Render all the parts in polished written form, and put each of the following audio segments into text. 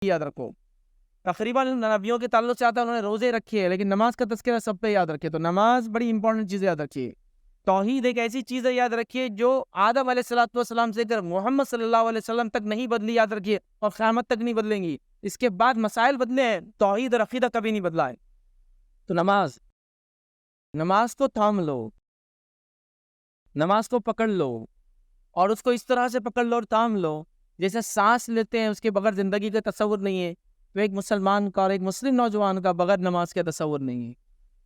یاد رکھو تقریباً نبیوں کے تعلق سے آتا ہے انہوں نے روزے رکھے ہیں، لیکن نماز کا تذکرہ سب پہ یاد رکھے. تو نماز بڑی امپورٹنٹ چیز یاد رکھیے. توحید ایک ایسی چیز ہے یاد رکھیے جو آدم علیہ الصلوۃ والسلام سے کر محمد صلی اللہ علیہ وسلم تک نہیں بدلی، یاد رکھیے، اور قیامت تک نہیں بدلیں گی. اس کے بعد مسائل بدلے ہیں، توحید اور عقیدہ کبھی نہیں بدلا ہے. تو نماز کو تھام لو، نماز کو پکڑ لو، اور اس کو اس طرح سے پکڑ لو اور تھام لو جیسے سانس لیتے ہیں اس کے بغیر زندگی کا تصور نہیں ہے. تو ایک مسلمان کا اور ایک مسلم نوجوان کا بغیر نماز کا تصور نہیں ہے.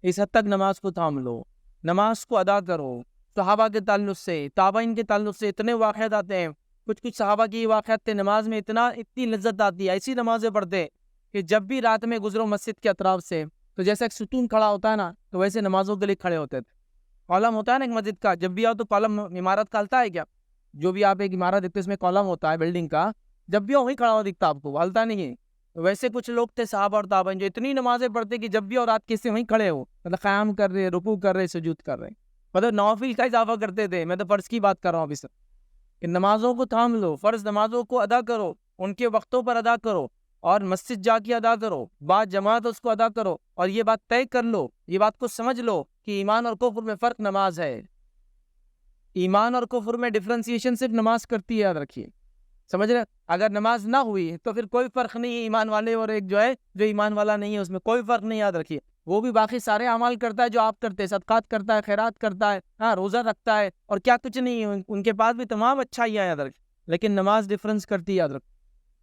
اس حد تک نماز کو تھام لو، نماز کو ادا کرو. صحابہ کے تعلق سے، تابعین کے تعلق سے اتنے واقعات آتے ہیں. کچھ صحابہ کی واقعات تھے، نماز میں اتنی لذت آتی ہے، ایسی نمازیں پڑھتے کہ جب بھی رات میں گزرو مسجد کے اطراف سے تو جیسا ایک ستون کھڑا ہوتا ہے نا، تو ویسے نمازوں کے لیے کھڑے ہوتے تھے. کالم ہوتا ہے نا ایک مسجد کا، جب بھی آؤ تو کالم عمارت کا ہلتا ہے کیا؟ جو بھی آپ ایک عمارت دیکھتے اس میں کالم ہوتا ہے بلڈنگ کا، جب بھی وہیں کھڑا ہوا دکھتا آپ کو، ہلتا نہیں ہے. ویسے کچھ لوگ تھے صحابہ اور تابعین جو اتنی نمازیں پڑھتے کہ جب بھی اور رات کسی وہیں کھڑے ہو، مطلب قیام کر رہے، رکوع کر رہے، سجود کر رہے، مطلب نوافل کا اضافہ کرتے تھے. میں تو فرض کی بات کر رہا ہوں ابھی سر کہ نمازوں کو تھام لو، فرض نمازوں کو ادا کرو، ان کے وقتوں پر ادا کرو، اور مسجد جا کے ادا کرو، بعد جماعت اس کو ادا کرو. اور یہ بات طے کر لو، یہ بات کو سمجھ لو کہ ایمان اور کفر میں فرق نماز ہے. ایمان اور کفر میں ڈفرینسیشن صرف نماز کرتی ہے، یاد رکھیے. سمجھ رہے؟ اگر نماز نہ ہوئی تو پھر کوئی فرق نہیں ہے ایمان والے اور ایک جو ہے جو ایمان والا نہیں ہے، اس میں کوئی فرق نہیں. یاد رکھیے وہ بھی باقی سارے اعمال کرتا ہے جو آپ کرتے ہیں، صدقات کرتا ہے، خیرات کرتا ہے، ہاں روزہ رکھتا ہے، اور کیا کچھ نہیں ہے، ان کے پاس بھی تمام اچھائیاں. یاد رکھیں، لیکن نماز ڈفرینس کرتی ہے. یاد رکھیں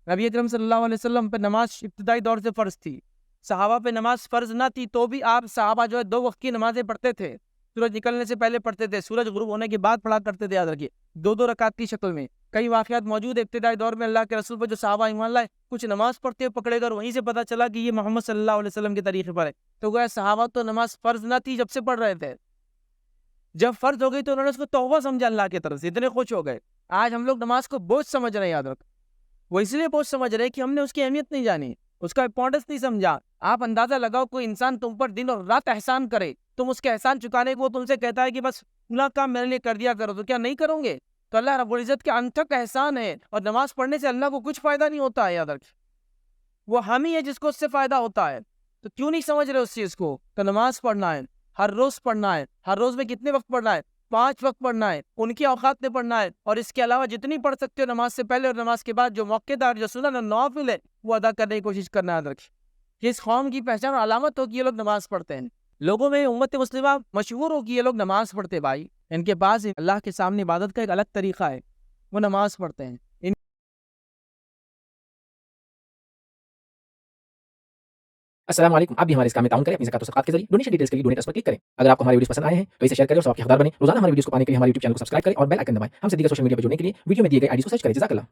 نبی اکرم صلی اللہ علیہ وسلم پہ نماز ابتدائی دور سے فرض تھی، صحابہ پہ نماز فرض نہ تھی، تو بھی آپ صحابہ جو ہے 2 وقت کی نمازیں پڑھتے تھے. سورج نکلنے سے پہلے پڑھتے تھے، سورج غروب ہونے کے بعد پڑھا کرتے تھے. یاد رکھیے 2 رکعت کی شکل میں. کئی واقعات موجود ہے ابتدائی دور میں اللہ کے رسول پر جو صحابہ ایمان لائے، کچھ نماز پڑھتے ہوئے پکڑے گئے، وہیں سے پتہ چلا کہ یہ محمد صلی اللہ علیہ وسلم کے طریقے پر ہے. تو گویا صحابہ تو نماز فرض نہ تھی جب سے پڑھ رہے تھے، جب فرض ہو گئی تو انہوں نے اس کو تحفہ سمجھا اللہ کی طرف سے، اتنے خوش ہو گئے. آج ہم لوگ نماز کو بوجھ سمجھ رہے ہیں. یاد رکھ وہ اس لیے بوجھ سمجھ رہے کہ ہم نے اس کی اہمیت نہیں جانی، اس کا امپورٹنس نہیں سمجھا. آپ اندازہ لگاؤ کوئی انسان تم پر دن اور رات احسان کرے، تم اس کے احسان چکانے کو وہ تم سے کہتا ہے کہ بس فلاں کام میرے لیے کر دیا کرو، تو کیا نہیں کرو گے؟ تو اللہ رب العزت کے انتھک احسان ہے، اور نماز پڑھنے سے اللہ کو کچھ فائدہ نہیں ہوتا ہے. یاد رکھ وہ ہم ہی ہے جس کو اس سے فائدہ ہوتا ہے. تو کیوں نہیں سمجھ رہے اس چیز کو؟ تو نماز پڑھنا ہے، ہر روز پڑھنا ہے. ہر روز میں کتنے وقت پڑھنا ہے؟ 5 وقت پڑھنا ہے، ان کی اوقات میں پڑھنا ہے. اور اس کے علاوہ جتنی پڑھ سکتے ہو نماز سے پہلے اور نماز کے بعد جو موقع دار جو سنن اور نوافل ہے وہ ادا کرنے کی کوشش کرنا. یاد رکھیں اس قوم کی پہچان اور علامت ہو کہ یہ لوگ نماز پڑھتے ہیں، لوگوں میں امت مسلمہ مشہور ہو کہ یہ لوگ نماز پڑھتے. بھائی ان کے پاس اللہ کے سامنے عبادت کا ایک الگ طریقہ ہے، وہ نماز پڑھتے ہیں. السلام علیکم. آپ بھی ہمارے اس کام میں تعاون کریں اپنی زکات و صدقات کے ذریعے. ڈونیشن ڈیٹیلز کے لیے ڈونیٹ پر کلک کریں. اگر آپ کو ہمارے ویڈیوز پسند آئے ہیں تو اسے شیئر کریں اور ثواب کے حقدار بنیں. روزانہ ہمارے ویڈیوز کو پانے کے لیے ہمارے یوٹیوب چینل کو سبسکرائب کریں اور بیل آئکن دبائیں. ہم سے دیگر سوشل میڈیا پر جڑنے کے لیے ویڈیو میں دیے گئے آئی ڈی کو سرچ کریں. جزاک اللہ.